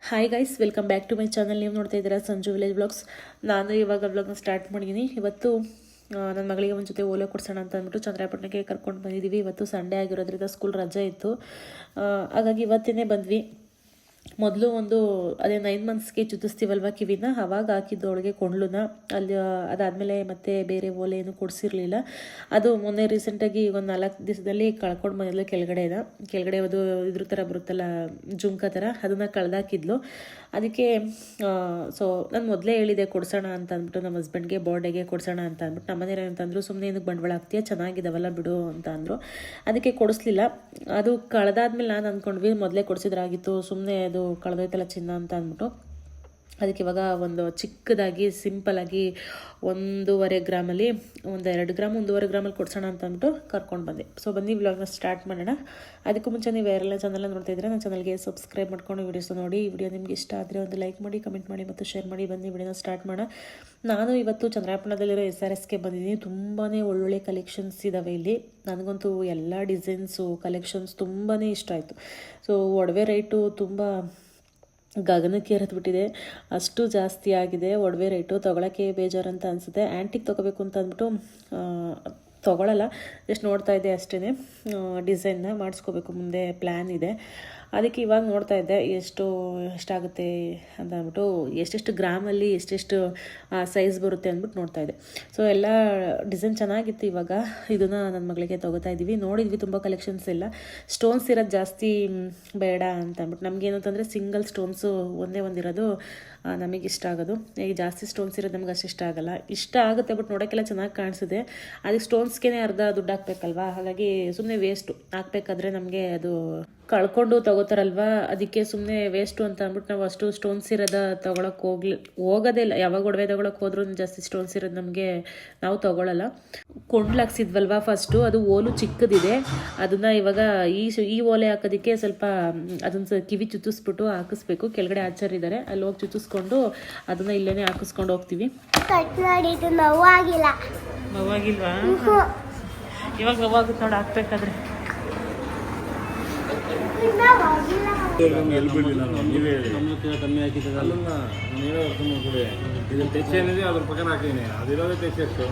Hi guys, welcome back to my channel. ನೀವು ನೋಡ್ತಾ ಇದ್ದೀರಾ ಸಂಜು ವಿಲೇಜ್ ಬ್ಲಾಗ್ಸ್. ನಾನು ಇವಾಗ ಬ್ಲಾಗ್ನ ಸ್ಟಾರ್ಟ್ ಮಾಡಿದ್ದೀನಿ. ಇವತ್ತು ನನ್ನ ಮಗಳಿಗೆ ಒಂದು ಜೊತೆ ಓಲೆ ಕೊಡ್ಸೋಣ ಅಂತ ಅಂದ್ಬಿಟ್ಟು ಚಂದ್ರಾಪಟ್ಟಣಕ್ಕೆ ಕರ್ಕೊಂಡು ಬಂದಿದ್ದೀವಿ. ಇವತ್ತು ಸಂಡೇ ಆಗಿರೋದ್ರಿಂದ ಸ್ಕೂಲ್ ರಜೆ ಇತ್ತು, ಹಾಗಾಗಿ ಇವತ್ತೇ ಬಂದ್ವಿ. ಮೊದಲು ಒಂದು ಅದೇ 9 ಮಂತ್ಸ್ಗೆ ಚುತ್ತಿಸ್ತೀವಲ್ವ ಕಿವಿನ, ಅವಾಗ ಹಾಕಿದ್ದು ಅವಳಿಗೆ ಕೊಂಡ್ಲುನ. ಅಲ್ಲಿ ಅದಾದಮೇಲೆ ಮತ್ತೆ ಬೇರೆ ಓಲೆ ಏನು ಕೊಡಿಸಿರ್ಲಿಲ್ಲ. ಅದು ಮೊನ್ನೆ ರೀಸೆಂಟಾಗಿ ಒಂದು 4 ದಿವಸದಲ್ಲಿ ಕಳ್ಕೊಂಡು ಬಂದಿದ್ಲು. ಕೆಳಗಡೆ ಅದು ಇದ್ರ ಥರ ಬರುತ್ತಲ್ಲ, ಜುಮ್ಕ ಥರ, ಅದನ್ನು ಕಳೆದಾಕಿದ್ಲು. ಅದಕ್ಕೆ ಸೊ ನಾನು ಮೊದಲೇ ಹೇಳಿದೆ ಕೊಡ್ಸೋಣ ಅಂತ ಅಂದ್ಬಿಟ್ಟು, ನಮ್ಮ ಹಸ್ಬೆಂಡ್ಗೆ ಬರ್ಡೇಗೆ ಕೊಡ್ಸೋಣ ಅಂತ ಅಂದ್ಬಿಟ್ಟು. ನಮ್ಮನೇನು ಅಂತಂದ್ರು, ಸುಮ್ಮನೆ ಏನಕ್ಕೆ ಬಂಡವಾಳ ಆಗ್ತೀಯ, ಚೆನ್ನಾಗಿದ್ದಾವಲ್ಲ ಬಿಡು ಅಂತ ಅಂದರು. ಅದಕ್ಕೆ ಕೊಡಿಸ್ಲಿಲ್ಲ. ಅದು ಕಳೆದಾದ್ಮೇಲೆ ನಾನು ಅಂದ್ಕೊಂಡ್ವಿ ಮೊದಲೇ ಕೊಡಿಸಿದ್ರಾಗಿತ್ತು, ಸುಮ್ಮನೆ ಅದು ಕಳೆದೋಯ್ತಲ್ಲ ಚಿನ್ನ ಅಂತ ಅಂದ್ಬಿಟ್ಟು. ಅದಕ್ಕೆ ಇವಾಗ ಒಂದು ಚಿಕ್ಕದಾಗಿ ಸಿಂಪಲಾಗಿ 1.5 ಗ್ರಾಮಲ್ಲಿ, 1-2 ಗ್ರಾಮ್ 1.5 ಗ್ರಾಮಲ್ಲಿ ಕೊಡ್ಸೋಣ ಅಂತ ಅಂದ್ಬಿಟ್ಟು ಕರ್ಕೊಂಡು ಬಂದೆ. ಸೊ ಬನ್ನಿ ವ್ಲಾಗ್ನ ಸ್ಟಾರ್ಟ್ ಮಾಡೋಣ. ಅದಕ್ಕೂ ಮುಂಚೆ ನೀವು ಯಾರೆಲ್ಲ ಚಾನಲ್ನ ನೋಡ್ತಾ ಇದ್ರೆ ನನ್ನ ಚಾನಲ್ಗೆ ಸಬ್ಸ್ಕ್ರೈಬ್ ಮಾಡ್ಕೊಂಡು ವೀಡಿಯೋಸ್ ನೋಡಿ. ಈ ವಿಡಿಯೋ ನಿಮ್ಗೆ ಇಷ್ಟ ಆದರೆ ಒಂದು ಲೈಕ್ ಮಾಡಿ, ಕಮೆಂಟ್ ಮಾಡಿ ಮತ್ತು ಶೇರ್ ಮಾಡಿ. ಬನ್ನಿ ವಿಡಿಯೋನ ಸ್ಟಾರ್ಟ್ ಮಾಡೋಣ. ನಾನು ಇವತ್ತು ಚಂದ್ರಾಪಟ್ಟಣದಲ್ಲಿರೋ SRSಗೆ ಬಂದಿದ್ದೀನಿ. ತುಂಬಾ ಒಳ್ಳೊಳ್ಳೆ ಕಲೆಕ್ಷನ್ಸ್ ಇದ್ದಾವೆ ಇಲ್ಲಿ. ನನಗಂತೂ ಎಲ್ಲ ಡಿಸೈನ್ಸು ಕಲೆಕ್ಷನ್ಸ್ ತುಂಬಾ ಇಷ್ಟ ಆಯಿತು. ಸೊ ಒಡವೆ ರೇಟು ತುಂಬ ಗಗನಕ್ಕೆ ಏರಿದ್ಬಿಟ್ಟಿದೆ, ಅಷ್ಟು ಜಾಸ್ತಿ ಆಗಿದೆ ಒಡವೆ ರೇಟು. ತೊಗೊಳಕ್ಕೆ ಬೇಜಾರು ಅಂತ ಅನಿಸುತ್ತೆ. ಆ್ಯಂಟಿಕ್ ತೊಗೋಬೇಕು ಅಂತ ಅಂದ್ಬಿಟ್ಟು ತೊಗೊಳಲ್ಲ, ಜಸ್ಟ್ ನೋಡ್ತಾ ಇದ್ದೆ ಅಷ್ಟೇ. ಡಿಸೈನ್ನ ಮಾಡಿಸ್ಕೋಬೇಕು ಮುಂದೆ ಪ್ಲ್ಯಾನ್ ಇದೆ. ಅದಕ್ಕೆ ಇವಾಗ ನೋಡ್ತಾ ಇದ್ದೆ ಎಷ್ಟಾಗುತ್ತೆ ಅಂತ ಅಂದ್ಬಿಟ್ಟು, ಎಷ್ಟೆಷ್ಟು ಗ್ರಾಮಲ್ಲಿ ಎಷ್ಟೆಷ್ಟು ಸೈಜ್ ಬರುತ್ತೆ ಅಂದ್ಬಿಟ್ಟು ನೋಡ್ತಾ ಇದ್ದೆ. ಸೊ ಎಲ್ಲ ಡಿಸೈನ್ ಚೆನ್ನಾಗಿತ್ತು. ಇವಾಗ ಇದನ್ನು ನನ್ನ ಮಗಳಿಗೆ ತೊಗೋತಾ ಇದ್ದೀವಿ. ನೋಡಿದ್ವಿ ತುಂಬ ಕಲೆಕ್ಷನ್ಸ್ ಎಲ್ಲ. ಸ್ಟೋನ್ಸ್ ಇರೋದು ಜಾಸ್ತಿ ಬೇಡ ಅಂತ ಅಂದ್ಬಿಟ್ಟು, ನಮಗೇನು ಅಂತಂದರೆ ಸಿಂಗಲ್ ಸ್ಟೋನ್ಸು ಒಂದೇ ಒಂದಿರೋದು ನಮಗೆ ಇಷ್ಟ ಆಗೋದು. ಈಗ ಜಾಸ್ತಿ ಸ್ಟೋನ್ಸ್ ಇರೋದು ನಮ್ಗೆ ಅಷ್ಟು ಇಷ್ಟ ಆಗೋಲ್ಲ. ಇಷ್ಟ ಆಗುತ್ತೆ ಬಟ್ ನೋಡೋಕ್ಕೆಲ್ಲ ಚೆನ್ನಾಗಿ ಕಾಣಿಸಿದೆ. ಅದಕ್ಕೆ ಸ್ಟೋನ್ಸ್ಗೆ ಅರ್ಧ ದುಡ್ಡು ಹಾಕ್ಬೇಕಲ್ವಾ, ಹಾಗಾಗಿ ಸುಮ್ಮನೆ ವೇಸ್ಟು. ಹಾಕ್ಬೇಕಾದ್ರೆ ನಮಗೆ ಅದು ಕಳ್ಕೊಂಡು ತಗೋತಾರಲ್ವ, ಅದಕ್ಕೆ ಸುಮ್ಮನೆ ವೇಸ್ಟು ಅಂತ ಅಂದ್ಬಿಟ್ಟು ನಾವು ಅಷ್ಟು ಸ್ಟೋನ್ಸ್ ಇರೋದ ಹೋಗೋದೇ ಇಲ್ಲ. ಯಾವಾಗ ಒಡವೆ ತೊಗೊಳಕ್ಕೆ ಹೋದ್ರೂ ಜಾಸ್ತಿ ಸ್ಟೋನ್ಸ್ ಇರೋದು ನಮಗೆ ನಾವು ತೊಗೊಳಲ್ಲ. ಕೊಂಡ್ಲಾಕ್ಸಿದ್ವಲ್ವ ಫಸ್ಟು, ಅದು ಓಲು ಚಿಕ್ಕದಿದೆ. ಅದನ್ನು ಇವಾಗ ಈ ಓಲೆ ಹಾಕೋದಕ್ಕೆ ಸ್ವಲ್ಪ ಅದನ್ನು ಕಿವಿ ಚುತ್ತಿಸ್ಬಿಟ್ಟು ಹಾಕಿಸ್ಬೇಕು. ಕೆಳಗಡೆ ಆಚಾರಿದ್ದಾರೆ, ಅಲ್ಲಿ ಹೋಗಿ ಚುತ್ತಿಸ್ಕೊಂಡು ಅದನ್ನು ಇಲ್ಲೇ ಹಾಕಿಸ್ಕೊಂಡು ಹೋಗ್ತೀವಿ. ನೋವಾಗಿಲ್ವಾ? ಇವಾಗ ನೋವಾಗುತ್ತೆ ನೋಡಿ ಹಾಕ್ಬೇಕಾದ್ರೆ. ಕಮ್ಮಿ ಹಾಕಿದ್ದಲ್ಲ, ನೀವೇ ಕೊಡಿ. ಇದು ಟೆಚ್ ಏನಿದೆ ಅದ್ರ ಪಕ್ಕ ಹಾಕಿದ್ದೀನಿ, ಅದಿರೋದೇ ಟೆಚ್ ಎಷ್ಟು.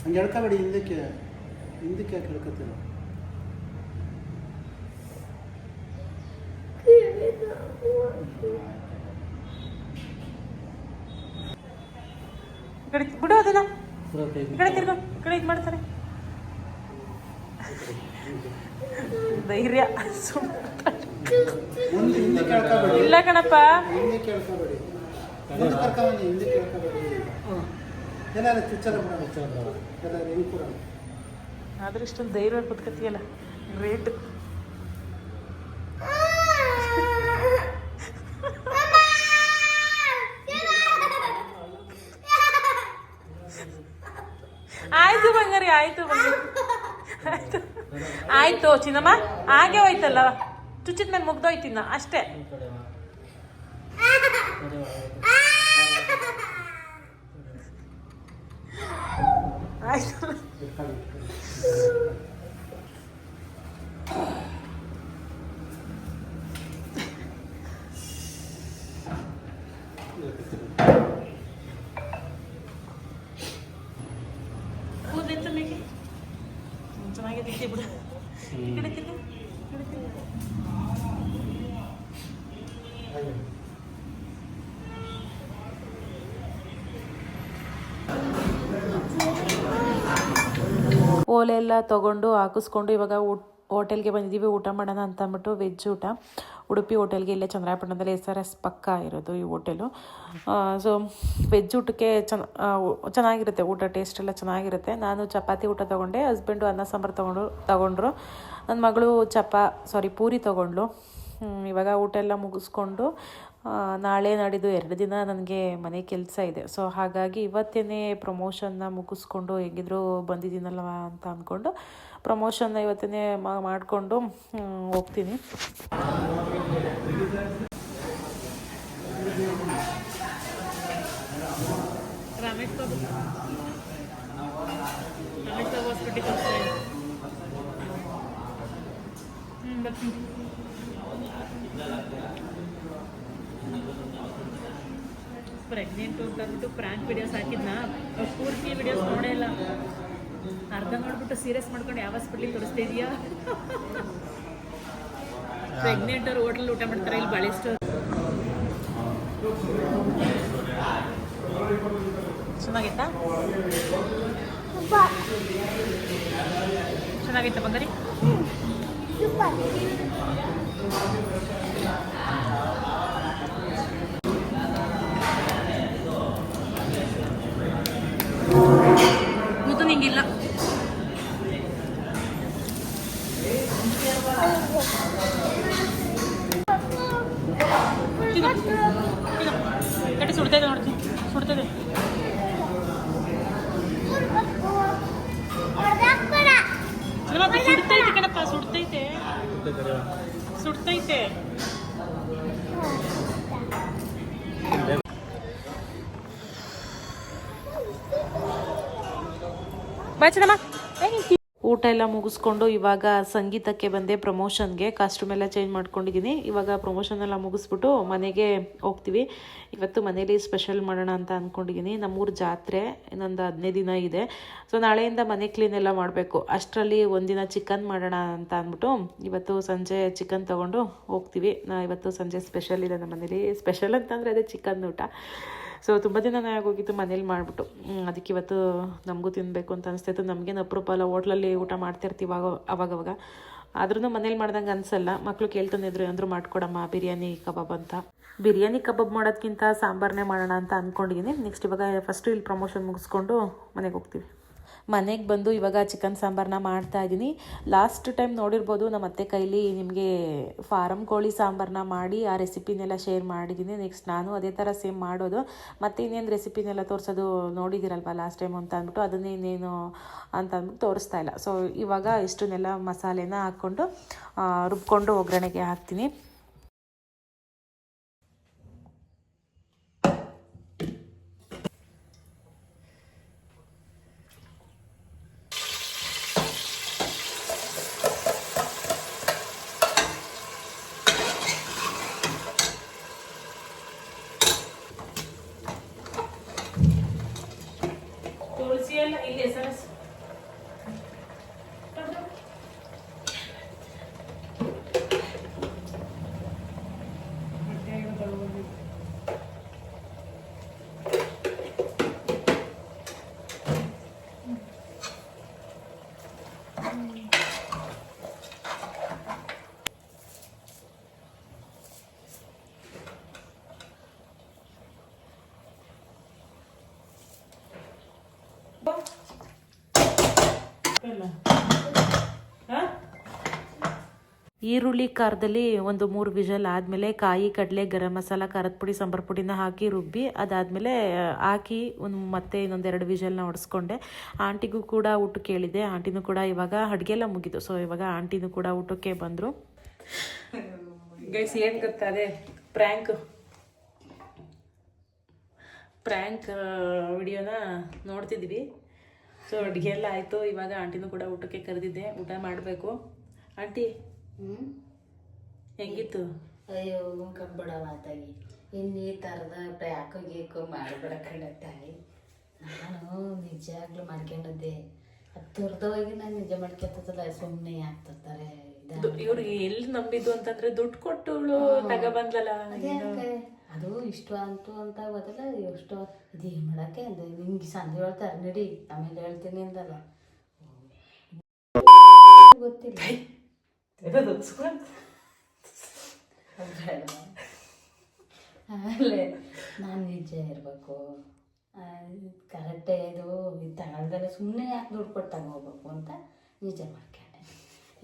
ಹಂಗೆ ಎಳ್ಕೊಬೇಡಿ, ಹಿಂದಕ್ಕೆ ಯಾಕೆ ಎಳ್ಕೊತೀರ? ಬಿಡು ಅದನ್ನ, ಕಡೆ ಮಾಡ್ತಾರೆ. ಧೈರ್ಯ ಇಲ್ಲ ಕಣಪ್ಪ. ಹಿಂದಕ್ಕೆ ಎಳ್ಕೊಬೇಡಿ, ಮುಂದೆ ಕರ್ಕೊಂಬನ್ನಿ. ಹಿಂದಕ್ಕೆ ಎಳ್ಕೊಬೇಡಿ. ಏನಾದ್ರು ಚುಚ್ಚಲ್ಲ ಕೂಡ. ಆದ್ರೆ ಇಷ್ಟೊಂದು ಧೈರ್ಯ ಕುತ್ಕತಿಯಲ್ಲ, ಗ್ರೇಟ್. ಆಯ್ತು ಬಂಗಾರಿ, ಆಯ್ತು ಆಯ್ತು ಚಿನ್ನಮ್ಮ, ಹಾಗೆ ಹೋಯ್ತಲ್ಲ, ಚುಚ್ಚಿದ ಮೇಲೆ ಮುಗ್ದೋಯ್ತಿನ್ನ ಅಷ್ಟೇ. ಆಯ್ತು ಚೆನ್ನಾಗಿದೆ ಬಿಡು. ಓಲೆ ಎಲ್ಲ ತೊಗೊಂಡು ಹಾಕಿಸ್ಕೊಂಡು ಇವಾಗ ಹೋಟೆಲ್ಗೆ ಬಂದಿದ್ದೀವಿ ಊಟ ಮಾಡೋಣ ಅಂತ ಅಂದ್ಬಿಟ್ಟು ವೆಜ್ ಊಟ. ಉಡುಪಿ ಹೋಟೆಲ್ಗೆ ಇಲ್ಲೇ ಚಂದ್ರಾಯಪಟ್ಟಣದಲ್ಲಿ SRS ಪಕ್ಕ ಇರೋದು ಈ ಹೋಟೆಲು. ಸೊ ವೆಜ್ ಊಟಕ್ಕೆ ಚೆನ್ನಾಗಿರುತ್ತೆ, ಊಟ ಟೇಸ್ಟ್ ಎಲ್ಲ ಚೆನ್ನಾಗಿರುತ್ತೆ. ನಾನು ಚಪಾತಿ ಊಟ ತೊಗೊಂಡೆ, ಹಸ್ಬೆಂಡು ಅನ್ನ ಸಾಂಬಾರು ತೊಗೊಂಡ್ರು. ನನ್ನ ಮಗಳು ಪೂರಿ ತೊಗೊಂಡ್ಳು. ಇವಾಗ ಊಟ ಎಲ್ಲ ಮುಗಿಸ್ಕೊಂಡು ನಾಳೆ ನಾಡಿದ್ದು 2 ದಿನ ನನಗೆ ಮನೆ ಕೆಲಸ ಇದೆ. ಸೊ ಹಾಗಾಗಿ ಇವತ್ತೇ ಪ್ರಮೋಷನ್ನ ಮುಗಿಸ್ಕೊಂಡು ಹೇಗಿದ್ರು ಬಂದಿದ್ದೀನಲ್ವ ಅಂತ ಅಂದ್ಕೊಂಡು ಪ್ರಮೋಷನ್ನ ಇವತ್ತೇ ಮಾಡಿಕೊಂಡು ಹೋಗ್ತೀನಿ. ರಮೇಶ್ ಬಾಬು ಹಾಸ್ಪಿಟಲ್ ಪ್ರೆಗ್ನೆಂಟು ಅಂತಂದ್ಬಿಟ್ಟು ಪ್ರ್ಯಾಂಕ್ ವಿಡಿಯೋಸ್ ಹಾಕಿದ್ನ, ಪೂರ್ತಿ ವಿಡಿಯೋಸ್ ನೋಡೇ ಇಲ್ಲ. ಅರ್ಧ ನೋಡ್ಬಿಟ್ಟು ಸೀರಿಯಸ್ ಮಾಡ್ಕೊಂಡು ಯಾವ ಹಾಸ್ಪಿಟ್ಲಿಗೆ ತೋರಿಸ್ತಾ ಇದೆಯಾ? ಪ್ರೆಗ್ನೆಂಟ್ ಅವ್ರು ಹೋಟೆಲ್ ಊಟ ಮಾಡ್ತಾರೆ, ಇಲ್ಲಿ ಬಳೆ ಸ್ಟೋರ್. ಚೆನ್ನಾಗಿತ್ತಾ? ಚೆನ್ನಾಗಿತ್ತ ಬಂಗಾರಿ? ಮುದ್ದು ನಿಂಗಿಲ್ಲ. ಕಟ್ಟಿ ಸುಡ್ತೈತೆ ನೋಡ್ತೀನಿ, ಸುಡ್ತೈತೆ. ಸುಡ್ತೈತೆ ಕಣಪ್ಪ, ಸುಡ್ತೈತೆ ಸುಡ್ತೈತೆ. ಊಟ ಎಲ್ಲ ಮುಗಿಸ್ಕೊಂಡು ಇವಾಗ ಸಂಗೀತಕ್ಕೆ ಬಂದೆ, ಪ್ರಮೋಷನ್ಗೆ. ಕಾಸ್ಟ್ಯೂಮ್ ಎಲ್ಲ ಚೇಂಜ್ ಮಾಡ್ಕೊಂಡಿದ್ದೀನಿ. ಇವಾಗ ಪ್ರಮೋಷನ್ ಎಲ್ಲ ಮುಗಿಸ್ಬಿಟ್ಟು ಮನೆಗೆ ಹೋಗ್ತೀವಿ. ಇವತ್ತು ಮನೇಲಿ ಸ್ಪೆಷಲ್ ಮಾಡೋಣ ಅಂತ ಅಂದ್ಕೊಂಡಿದ್ದೀನಿ. ನಮ್ಮೂರ ಜಾತ್ರೆ ಇನ್ನೊಂದು 15 ದಿನ ಇದೆ. ಸೊ ನಾಳೆಯಿಂದ ಮನೆ ಕ್ಲೀನ್ ಎಲ್ಲ ಮಾಡಬೇಕು. ಅಷ್ಟರಲ್ಲಿ ಒಂದಿನ ಚಿಕನ್ ಮಾಡೋಣ ಅಂತ ಅಂದ್ಬಿಟ್ಟು ಇವತ್ತು ಸಂಜೆ ಚಿಕನ್ ತೊಗೊಂಡು ಹೋಗ್ತೀವಿ. ಇವತ್ತು ಸಂಜೆ ಸ್ಪೆಷಲ್ ಇದೆ ನಮ್ಮ ಮನೇಲಿ. ಸ್ಪೆಷಲ್ ಅಂತಂದರೆ ಅದೇ ಚಿಕನ್ ಊಟ. ಸೊ ತುಂಬ ದಿನ ಆಗೋಗಿತ್ತು ಮನೇಲಿ ಮಾಡಿಬಿಟ್ಟು, ಅದಕ್ಕೆ ಇವತ್ತು ನಮಗೂ ತಿನ್ನಬೇಕು ಅಂತ ಅನಿಸ್ತಾಯಿತ್ತು. ನಮಗೇನು ಅಪರೂಪ ಅಲ್ಲ, ಹೋಟ್ಲಲ್ಲಿ ಊಟ ಮಾಡ್ತಿರ್ತೀವಿ ಅವಾಗವಾಗ. ಆದ್ರೂ ಮನೇಲಿ ಮಾಡ್ದಂಗೆ ಅನಿಸಲ್ಲ. ಮಕ್ಕಳು ಕೇಳ್ತಾನಿದ್ರು ಅಂದರೂ ಮಾಡ್ಕೊಡಮ್ಮ ಬಿರಿಯಾನಿ ಕಬಾಬ್ ಅಂತ. ಬಿರಿಯಾನಿ ಕಬಾಬ್ ಮಾಡೋದಕ್ಕಿಂತ ಸಾಂಬಾರನ್ನೇ ಮಾಡೋಣ ಅಂತ ಅಂದ್ಕೊಂಡಿದ್ದೀನಿ. ನೆಕ್ಸ್ಟ್ ಇವಾಗ ಫಸ್ಟು ಇಲ್ಲಿ ಪ್ರಮೋಷನ್ ಮುಗಿಸ್ಕೊಂಡು ಮನೆಗೆ ಹೋಗ್ತೀವಿ. ಮನೆಗೆ ಬಂದು ಇವಾಗ ಚಿಕನ್ ಸಾಂಬಾರನ್ನ ಮಾಡ್ತಾಯಿದ್ದೀನಿ. ಲಾಸ್ಟ್ ಟೈಮ್ ನೋಡಿರ್ಬೋದು ನಮ್ಮ ಅತ್ತೆ ಕೈಲಿ ನಿಮಗೆ ಫಾರಮ್ ಕೋಳಿ ಸಾಂಬಾರನ್ನ ಮಾಡಿ ಆ ರೆಸಿಪಿನೆಲ್ಲ ಶೇರ್ ಮಾಡಿದ್ದೀನಿ. ನೆಕ್ಸ್ಟ್ ನಾನು ಅದೇ ಥರ ಸೇಮ್ ಮಾಡೋದು. ಮತ್ತು ಇನ್ನೇನು ರೆಸಿಪಿನೆಲ್ಲ ತೋರಿಸೋದು ನೋಡಿದ್ದೀರಲ್ವ ಲಾಸ್ಟ್ ಟೈಮ್ ಅಂತ ಅಂದ್ಬಿಟ್ಟು ಅದನ್ನೇ ಇನ್ನೇನು ಅಂತ ಅಂದ್ಬಿಟ್ಟು ತೋರಿಸ್ತಾ ಇಲ್ಲ. ಸೊ ಇವಾಗ ಇಷ್ಟನ್ನೆಲ್ಲ ಮಸಾಲೆನ ಹಾಕ್ಕೊಂಡು ರುಬ್ಕೊಂಡು ಒಗ್ಗರಣೆಗೆ ಹಾಕ್ತೀನಿ. ತುಳಸಿ ಎಲ್ಲ ಇಲ್ಲಿ SRS ಈರುಳ್ಳಿ ಖಾರದಲ್ಲಿ ಒಂದು 3 ವಿಷಲ್ ಆದಮೇಲೆ ಕಾಯಿ, ಕಡಲೆ, ಗರಂ ಮಸಾಲ, ಖಾರದ ಪುಡಿ, ಸಾಂಬಾರು ಪುಡಿನ ಹಾಕಿ ರುಬ್ಬಿ ಅದಾದಮೇಲೆ ಹಾಕಿ ಮತ್ತೆ ಇನ್ನೊಂದು 2 ವಿಷಲ್ನ ಹೊಡೆಸ್ಕೊಂಡೆ. ಆಂಟಿಗೂ ಕೂಡ ಊಟಕ್ಕೆ ಹೇಳಿದೆ. ಆಂಟಿನೂ ಕೂಡ ಇವಾಗ ಅಡುಗೆ ಎಲ್ಲ ಮುಗಿತು. ಸೊ ಇವಾಗ ಆಂಟಿನೂ ಕೂಡ ಊಟಕ್ಕೆ ಬಂದರು. ಗೈಸ್ ಏನು ಗೊತ್ತಾ, ಅದೇ ಪ್ರ್ಯಾಂಕ್ ವಿಡಿಯೋನ ನೋಡ್ತಿದ್ವಿ. ಸೊ ಅಡುಗೆ ಎಲ್ಲ ಆಯಿತು. ಇವಾಗ ಆಂಟಿನೂ ಕೂಡ ಊಟಕ್ಕೆ ಕರೆದಿದ್ದೆ, ಊಟ ಮಾಡಬೇಕು. ಆಂಟಿ ಹೆಂಗಿತ್ತು? ಅಯ್ಯೋ ಕಬ್ಬಡ ಮಾತಾಗಿ ಇನ್ನು ಈ ಥರದ ಪ್ಯಾಕು ಗೀಕು ಮಾಡಬೇಡ ಕಣತ್ತಾಗಿ. ನಾನು ನಿಜವಾಗ್ಲೂ ಮಾಡ್ಕೊಂಡಿದ್ದೆ. ತುರ್ದವಾಗಿ ನಾನು ನಿಜ ಮಾಡ್ಕೊತಲ್ಲ, ಸುಮ್ಮನೆ ಆಗ್ತಿರ್ತಾರೆ. ಇವ್ರಿಗೆ ಎಲ್ಲಿ ನಂಬಿದ್ದು ಅಂತಂದ್ರೆ ದುಡ್ಡು ಕೊಟ್ಟು ತಗೊಬಂದ್ಲಲ್ಲ, ಅದು ಇಷ್ಟು ಅಂತು ಅಂತ ಗೊತ್ತಲ್ಲ. ಎಷ್ಟು ಇದು ಏನು ಮಾಡೋಕ್ಕೆ ಅಂದೆ. ನಿಂಗೆ ಸಂಜೆ ಹೇಳ್ತಾರೆ ನಡಿ ಆಮೇಲೆ ಹೇಳ್ತೀನಿ ಅಂದಲ್ಲ. ಗೊತ್ತಿಲ್ಲ ಆಮೇಲೆ ನಾನು ನಿಜ ಇರಬೇಕು ಕರೆಕ್ಟೇ ಇದು ತಗೊಳ್ದಲ್ಲ ಸುಮ್ಮನೆ ಯಾಕೆ ದುಡ್ಡು ಕೊಟ್ಟು ತಗೋಬೇಕು ಅಂತ ನಿಜ ಮಾಡ್ಕೊಂಡೆ.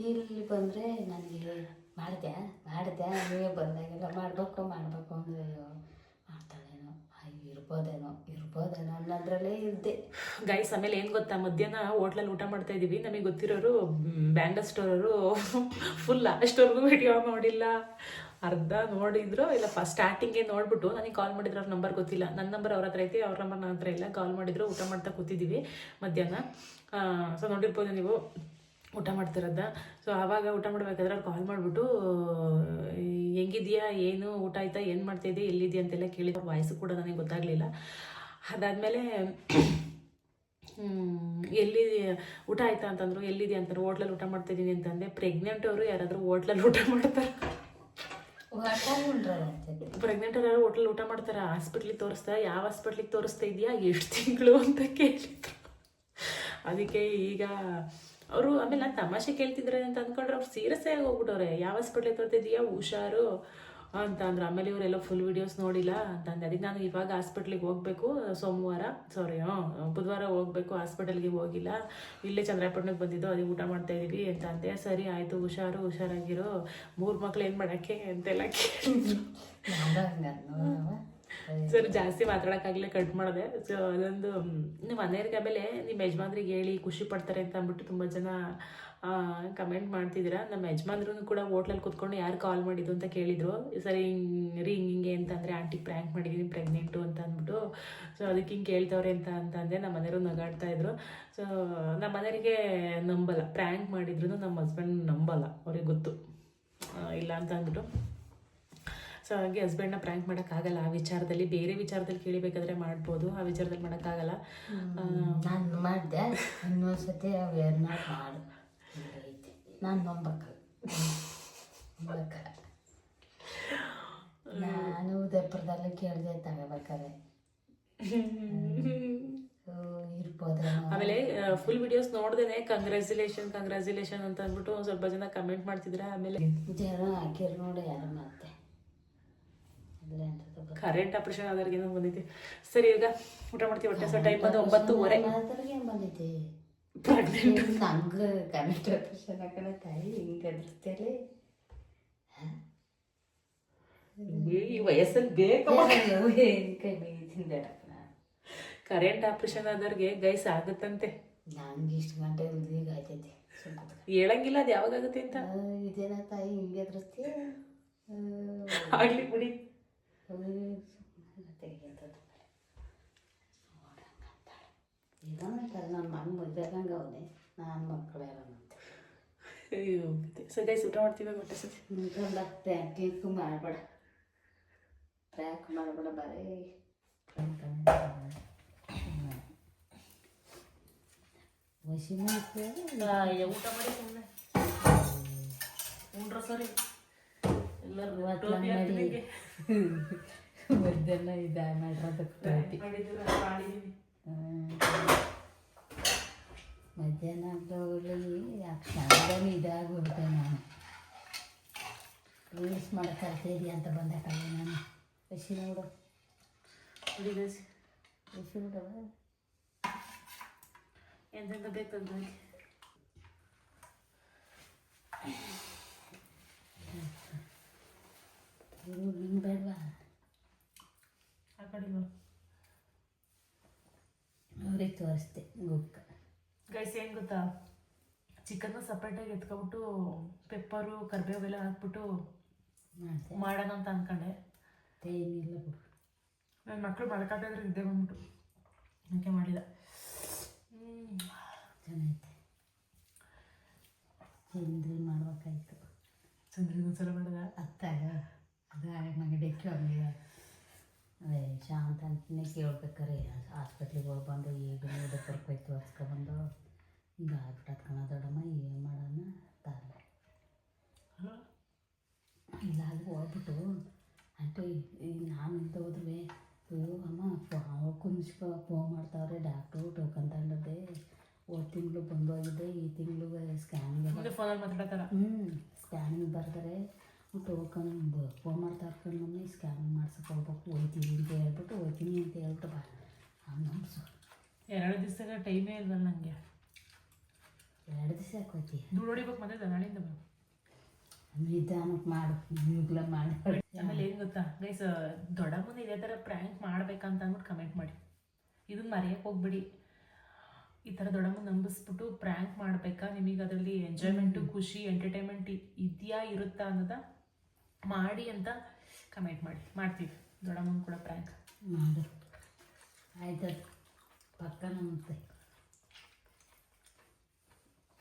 ಇಲ್ಲಿ ಬಂದರೆ ನನಗೆ ಮಾಡಿದೆ ನೀವೇ ಬಂದಾಗೆಲ್ಲ ಮಾಡಬೇಕು ಅಂದರೆ ಅಯ್ಯೋ ಮಾಡ್ತಾಳೇನೋ ಇರ್ಬೋದೇನೋ ಅನ್ನೋದ್ರಲ್ಲೇ ಇದ್ದೆ. ಗೈಸ್ ಆಮೇಲೆ ಏನು ಗೊತ್ತಾ, ಮಧ್ಯಾಹ್ನ ಹೋಟ್ಲಲ್ಲಿ ಊಟ ಮಾಡ್ತಾ ಇದ್ದೀವಿ. ನಮಗೆ ಗೊತ್ತಿರೋರು ಬ್ಯಾಂಗಲ್ ಸ್ಟೋರವರು ಫುಲ್ ಲಾಸ್ಟ್ವರೆಗೂ ವಿಡಿಯೋ ಮಾಡಿಲ್ಲ, ಅರ್ಧ ನೋಡಿದ್ರು ಇಲ್ಲ. ಫಸ್ಟ್ ಸ್ಟಾರ್ಟಿಂಗೇ ನೋಡ್ಬಿಟ್ಟು ನನಗೆ ಕಾಲ್ ಮಾಡಿದ್ರು. ಅವ್ರ ನಂಬರ್ ಗೊತ್ತಿಲ್ಲ, ನನ್ನ ನಂಬರ್ ಅವ್ರ ಹತ್ರ ಐತಿ, ಅವ್ರ ನಂಬರ್ ನನ್ನ ಹತ್ರ ಇಲ್ಲ. ಕಾಲ್ ಮಾಡಿದ್ರು, ಊಟ ಮಾಡ್ತಾ ಕೂತಿದ್ದೀವಿ ಮಧ್ಯಾಹ್ನ. ಸೊ ನೋಡಿರ್ಬೋದು ನೀವು ಊಟ ಮಾಡ್ತಿರೋದ. ಸೊ ಆವಾಗ ಊಟ ಮಾಡಬೇಕಾದ್ರೆ ಅವ್ರು ಕಾಲ್ ಮಾಡಿಬಿಟ್ಟು ಹೆಂಗಿದ್ಯಾ, ಏನು ಊಟ ಆಯ್ತಾ, ಏನು ಮಾಡ್ತಾಯಿದ್ದೆ, ಎಲ್ಲಿದ್ಯಾ ಅಂತೆಲ್ಲ ಕೇಳಿದ್ರು. ವಾಯ್ಸು ಕೂಡ ನನಗೆ ಗೊತ್ತಾಗಲಿಲ್ಲ. ಅದಾದಮೇಲೆ ಎಲ್ಲಿ ಊಟ ಆಯ್ತಾ ಅಂತಂದ್ರು, ಎಲ್ಲಿದೆಯಾ ಅಂತಂದ್ರು. ಹೋಟ್ಲಲ್ಲಿ ಊಟ ಮಾಡ್ತಾಯಿದ್ದೀನಿ ಅಂತಂದೆ. ಪ್ರೆಗ್ನೆಂಟ್ ಅವರು ಯಾರಾದರೂ ಹೋಟ್ಲಲ್ಲಿ ಊಟ ಮಾಡ್ತಾರೆ? ಪ್ರೆಗ್ನೆಂಟ್ ಅವ್ರು ಯಾರು ಹೋಟ್ಲಲ್ಲಿ ಊಟ ಮಾಡ್ತಾರೆ? ಹಾಸ್ಪಿಟ್ಲಿಗೆ ತೋರಿಸ್ತಾ, ಯಾವ ಹಾಸ್ಪಿಟ್ಲಿಗೆ ತೋರಿಸ್ತಾ ಇದೆಯಾ, ಎಷ್ಟು ತಿಂಗಳು ಅಂತ ಕೇಳಿದ್ರು. ಅದಕ್ಕೆ ಈಗ ಅವರು ಆಮೇಲೆ ನಾನು ತಮಾಷೆ ಕೇಳ್ತಿದ್ರೆ ಅಂತ ಅಂದ್ಕೊಂಡ್ರೆ ಅವ್ರು ಸೀರಿಯಸ್ ಆಗಿ ಹೋಗ್ಬಿಟ್ಟವ್ರೆ. ಯಾವ ಹಾಸ್ಪಿಟ್ಲಿಗೆ ತೋರ್ತಿದ್ಯಾ, ಹುಷಾರು ಅಂತ ಅಂದ್ರು. ಆಮೇಲೆ ಇವರೆಲ್ಲ ಫುಲ್ ವೀಡಿಯೋಸ್ ನೋಡಿಲ್ಲ ಅಂತಂದೆ. ಅದಕ್ಕೆ ನಾನು ಇವಾಗ ಹಾಸ್ಪಿಟ್ಲಿಗೆ ಹೋಗಬೇಕು, ಬುಧವಾರ ಹೋಗಬೇಕು, ಹಾಸ್ಪಿಟಲ್ಗೆ ಹೋಗಿಲ್ಲ, ಇಲ್ಲೇ ಚಂದ್ರಾಪಟ್ಟಣಕ್ಕೆ ಬಂದಿದ್ದು, ಅದಕ್ಕೆ ಊಟ ಮಾಡ್ತಾಯಿದ್ದೀವಿ ಅಂತ ಅಂದೆ. ಸರಿ ಆಯಿತು, ಹುಷಾರಾಗಿರೋ, 3 ಮಕ್ಳು ಏನು ಮಾಡೋಕ್ಕೆ ಅಂತೆಲ್ಲ ಕೇಳಿದ್ರು. ಸರ್ ಜಾಸ್ತಿ ಮಾತಾಡೋಕ್ಕಾಗಲೇ ಕಟ್ ಮಾಡಿದೆ. ಸೊ ಅದೊಂದು ನಿಮ್ಮ ಮನೆಯವ್ರಿಗೆ ಆಮೇಲೆ ನಿಮ್ಮ ಯಜಮಾನ್ರಿಗೆ ಹೇಳಿ ಖುಷಿ ಪಡ್ತಾರೆ ಅಂತ ಅಂದ್ಬಿಟ್ಟು ತುಂಬ ಜನ ಕಮೆಂಟ್ ಮಾಡ್ತಿದ್ದೀರಾ. ನಮ್ಮ ಯಜಮಾನ್ರೂ ಕೂಡ ಹೋಟ್ಲಲ್ಲಿ ಕೂತ್ಕೊಂಡು ಯಾರು ಕಾಲ್ ಮಾಡಿದ್ದು ಅಂತ ಕೇಳಿದರು. ಸರಿ ಹಿಂಗೆ ಅಂತಂದರೆ ಆಂಟಿಗೆ ಪ್ರ್ಯಾಂಕ್ ಮಾಡಿದ್ದೀನಿ ಪ್ರೆಗ್ನೆಂಟು ಅಂತ ಅಂದ್ಬಿಟ್ಟು. ಸೊ ಅದಕ್ಕೆ ಹಿಂಗೆ ಕೇಳ್ತವ್ರೆ ಅಂತಂದೆ. ನಮ್ಮ ಮನೆಯವರು ನಗಾಡ್ತಾಯಿದ್ರು. ಸೊ ನಮ್ಮ ಮನೆಯವರಿಗೆ ನಂಬಲ್ಲ, ಪ್ರ್ಯಾಂಕ್ ಮಾಡಿದ್ರು ನಮ್ಮ ಹಸ್ಬೆಂಡ್ ನಂಬಲ್ಲ, ಅವ್ರಿಗೆ ಗೊತ್ತು ಇಲ್ಲ ಅಂತ ಅಂದ್ಬಿಟ್ಟು. ಸೊ ಹಾಗೆ ಹಸ್ಬೆಂಡ್ನ ಪ್ರ್ಯಾಂಕ್ ಮಾಡೋಕ್ಕಾಗಲ್ಲ ಆ ವಿಚಾರದಲ್ಲಿ. ಬೇರೆ ವಿಚಾರದಲ್ಲಿ ಕೇಳಿಬೇಕಾದ್ರೆ ಮಾಡ್ಬೋದು, ಆ ವಿಚಾರದಲ್ಲಿ ಮಾಡೋಕ್ಕಾಗಲ್ಲ. ನಾನು ಮಾಡಿದೆ ಇನ್ನೊಂದ್ಸತಿ ಅವೇರ್ನ ಮಾಡು, ನಾನು ನಂಬಕ್ಕ ನಾನು ಉದಯಪುರದಲ್ಲೇ ಕೇಳಿದೆ ತಗೋಬೇಕಾದ್ರೆ ಇರ್ಬೋದ. ಆಮೇಲೆ ಫುಲ್ ವಿಡಿಯೋಸ್ ನೋಡ್ದೇನೆ ಕಂಗ್ರ್ಯಾಚುಲೇಷನ್ ಅಂತ ಅಂದ್ಬಿಟ್ಟು ಸ್ವಲ್ಪ ಜನ ಕಮೆಂಟ್ ಮಾಡ್ತಿದ್ರ. ಆಮೇಲೆ ಜನ ಹಾಕಿರ್ ನೋಡಿ ಯಾರು ಮತ್ತೆ ಕರೆಂಟ್ ಆಪರೇಷನ್ ಆದವ್ರಿಗೆ ಏನೋ ಬಂದೈತಿ. ಸರಿ ಈಗ ಊಟ ಮಾಡ್ತೀವಿ. ಹೊಟ್ಟೆ ಸೊ ಟೈಮ್ ಬಂದು 9:30. ಬಂದೈತಿ ಪ್ರೆಗ್ನೆಂಟ್ ನಂಗೆ ಕರೆಂಟ್ ಆಪರೇಷನ್ ಹಾಕೋಣ ತಾಯಿ ಹಿಂಗೆ ಅದ್ರತ್ತೇಳಿ ಈ ವಯಸ್ಸಲ್ಲಿ ಬೇಕು ಕೈ ತಿಂದೇಡ. ಕರೆಂಟ್ ಆಪರೇಷನ್ ಆದವ್ರಿಗೆ ಗೈಸ್ ಆಗುತ್ತಂತೆ. ನಂಗೆ ಇಷ್ಟು ಗಂಟೆ ಈಗ ಆಯ್ತೈತಿ, ಹೇಳಂಗಿಲ್ಲ ಅದು ಯಾವಾಗ ಆಗುತ್ತೆ ಅಂತ. ಇದೇನ ತಾಯಿ ಹಿಂಗೆ ಅದ್ರಸ್ತಿ ಆಗ್ಲಿ ಬಿಡಿ. ನನ್ನ ಮಗ ಮದುವೆಗಂಗೆ ಅವನೇ, ನಾನು ಮಕ್ಕಳು ಯಾರಂತೆ. ಸೊ ಗೈಸ್ ಊಟ ಮಾಡ್ತೀವಿ. ಹೊಟ್ಟೆ ಸತಿ ಪ್ರ್ಯಾಂಕ್ ಮಾಡಬೇಡ ಬರೀ ವಶಿನ ಊಟ ಮಾಡಿ ಸುಮ್ಮನೆ ಉಂಡ್ರ ಸರಿ ಮದ್ದೆಲ್ಲ ಇದು ಮಾಡಿರೋದಕ್ಕೆ ಮಧ್ಯಾಹ್ನ ಹೋಗಲಿ ಕ್ಷಣದಲ್ಲಿ ಇದಾಗ್ಬಿಡ್ತೆ. ನಾನು ರೀಲ್ಸ್ ಮಾಡೋಕ್ಕಾಗ್ತಾ ಇದೆಯಾ ಅಂತ ಬಂದಾಕಲ್ಲ ನಾನು. ವಶಿ ನೋಡು ವಶಿ ನೋಡವ ಎಂತೆಂತ ಬೇಕಂತ ಹಿಂಗೆ ಬೇಡವಾ ಆ ಕಡೆ ಅವ್ರಿಗೆ ತೋರಿಸ್ದೆ ಗುಕ್ಕ. ಗೈಸ್ ಏನು ಗೊತ್ತಾ, ಚಿಕನ್ನ ಸಪ್ರೇಟಾಗಿ ಎತ್ಕೊಬಿಟ್ಟು ಪೆಪ್ಪರು ಕರಿಬೇವೆಲ್ಲ ಹಾಕ್ಬಿಟ್ಟು ಮಾಡೋಣ ಅಂತ ಅಂದ್ಕೊಂಡೆ. ಏನಿಲ್ಲ ಬಿಡು, ನನ್ನ ಮಕ್ಕಳು ಮಾಡ್ಕೊತಿದ್ರೆ ನಿದ್ದೆ ಬಂದ್ಬಿಟ್ಟು ಅದಕ್ಕೆ ಮಾಡಿದ. ಚೆನ್ನಾಗೈತೆ. ಚಂದ್ರಿ ಮಾಡ್ಬೇಕಾಯ್ತು. ಚಂದ್ರಿನ ಒಂದ್ಸಲ ಮಾಡಿದ ಅತ್ತಾಗ ಅದು ಮಗಡಕ್ಕೆ ಹಂಗೆ ಅದೇ ಶಾಂತ ಅಂತಲೇ ಕೇಳ್ಬೇಕಾರೆ ಹಾಸ್ಪಿಟ್ಲಿಗೆ ಹೋಗಿ ಬಂದು ಈಗ ಉದಯಪುರಕ್ಕೆ ಹೋಯ್ತು ತೋರಿಸ್ಕೊಬಂದು ಹಿಂಗೆ ಆಗ್ಬಿಟ್ಟು ದೊಡ್ಡಮ್ಮ ಏನು ಮಾಡೋಣ ತಾನೆ ಇಲ್ಲ ಅಲ್ಲಿ ಹೋಗ್ಬಿಟ್ಟು ಆಂಟಿ ಈಗ ನಾನು ಇಂತ ಹೋದ್ರೆ ಅಮ್ಮ ಕುಂದಿಸ್ಕೊ ಫೋನ್ ಮಾಡ್ತಾವ್ರೆ ಡಾಕ್ಟ್ರು ಟೋಕನ್ ತಗೊಂಡದ್ದೆ. ಹೋದ ತಿಂಗಳು ಬಂದೋಗಿದೆ, ಈ ತಿಂಗಳು ಸ್ಕ್ಯಾನಿಂಗ್ ಎಲ್ಲ ಫೋನಲ್ಲಿ ಮಾತಾಡತ್ತಾರ. ಸ್ಕ್ಯಾನಿಂಗ್ ಬರ್ತಾರೆ ಟೋಕನ್ ಫೋನ್ ಮಾಡ್ತಾ ಇರ್ಕೊಂಡು ಮಮ್ಮಿ ಸ್ಕ್ಯಾನಿಂಗ್ ಮಾಡ್ಸಕ್ಕೆ ಹೋಗ್ಬೇಕು ಹೋಗ್ತೀನಿ ಅಂತ ಹೇಳ್ಬಿಟ್ಟು ಬಾ ನಂಬಿಸು. 2 ದಿವಸದಾಗ ಟೈಮೇ ಇಲ್ವಲ್ಲ ನನಗೆ. 2 ದಿವಸ ಯಾಕೆ ಹೋಗ್ತಿ? ದುಡ್ಡು ಹೊಡಿಬೇಕು ಮತ್ತೆ ನಾಳೆಯಿಂದ ಬಾ. ನಿಧಾನಕ್ಕೆ ಮಾಡು, ಈಗಲ ಮಾಡಿ. ಆಮೇಲೆ ಏನು ಗೊತ್ತಾ ಗೈಸ್, ದೊಡ್ಡಮ್ಮನ ಇದೇ ಥರ ಪ್ರ್ಯಾಂಕ್ ಮಾಡ್ಬೇಕಂತ ಅಂದ್ಬಿಟ್ಟು ಕಮೆಂಟ್ ಮಾಡಿ. ಇದನ್ನ ಮರೆಯೋಕ್ಕೆ ಹೋಗ್ಬಿಡಿ. ಈ ಥರ ದೊಡ್ಡಮ್ಮನ ನಂಬಿಸ್ಬಿಟ್ಟು ಪ್ರ್ಯಾಂಕ್ ಮಾಡಬೇಕಾ, ನಿಮಗೆ ಅದರಲ್ಲಿ ಎಂಜಾಯ್ಮೆಂಟು, ಖುಷಿ, ಎಂಟರ್ಟೈನ್ಮೆಂಟ್ ಇದೆಯಾ ಇರುತ್ತಾ ಅನ್ನೋದ ಮಾಡಿ ಅಂತ ಕಮೆಂಟ್ ಮಾಡಿ. ಮಾಡ್ತೀವಿ ದೊಡ್ಡಮ್ಮನ ಕೂಡ ಪ್ರ್ಯಾಂಕ್ ಮಾಡು. ಆಯ್ತು, ಪಕ್ಕ ನಂಬುತ್ತೆ.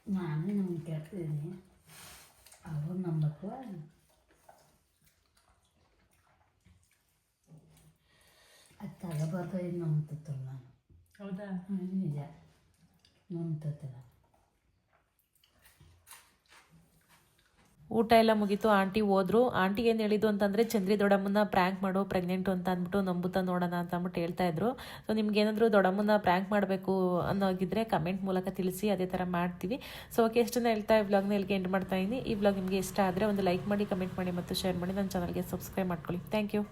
ನಾನೇ ನಮ್ಗೆ ಕೇಳ್ತಿದ್ದೀನಿ, ಅವ್ರು ನಂಬಕ್ಕೂ ಅದು ತಗೋಬಾರ್ದು. ಇದು ನಂಬ್ತಿತ್ತು ನಾನು. ಹೌದಾ? ನಿಜ ನಂಬ್ತಿಲ್ಲ. ಊಟ ಎಲ್ಲ ಮುಗೀತು, ಆಂಟಿ ಹೋದ್ರು. ಆಂಟಿಗೆ ಏನು ಹೇಳಿದ್ದು ಅಂತಂದರೆ ಚಂದ್ರಿ ದೊಡ್ಡಮ್ಮನ ಪ್ರ್ಯಾಂಕ್ ಮಾಡು, ಪ್ರೆಗ್ನೆಂಟು ಅಂತ ಅಂದ್ಬಿಟ್ಟು ನಂಬುತ್ತಾ ನೋಡೋಣ ಅಂತ ಅಂದ್ಬಿಟ್ಟು ಹೇಳ್ತಾ ಇದ್ರು. ಸೊ ನಿಮ್ಗೇನಾದರೂ ದೊಡ್ಡಮ್ಮನ ಪ್ರ್ಯಾಂಕ್ ಮಾಡಬೇಕು ಅನ್ನೋಗಿದ್ರೆ ಕಮೆಂಟ್ ಮೂಲಕ ತಿಳಿಸಿ, ಅದೇ ಥರ ಮಾಡ್ತೀವಿ. ಸೊ ಓಕೆ, ಎಷ್ಟನ್ನ ಹೇಳ್ತಾ ಈ ವ್ಲಾಗ್ನ ಇಲ್ಲಿಗೆ ಎಂಡ್ ಮಾಡ್ತಾ ಇದ್ದೀನಿ. ಈ ವ್ಲಾಗ್ ನಿಮಗೆ ಇಷ್ಟ ಆದರೆ ಒಂದು ಲೈಕ್ ಮಾಡಿ, ಕಮೆಂಟ್ ಮಾಡಿ ಮತ್ತು ಶೇರ್ ಮಾಡಿ. ನನ್ನ ಚಾನಲ್ಗೆ ಸಬ್ಸ್ಕ್ರೈಬ್ ಮಾಡ್ಕೊಳ್ಳಿ. Thank you.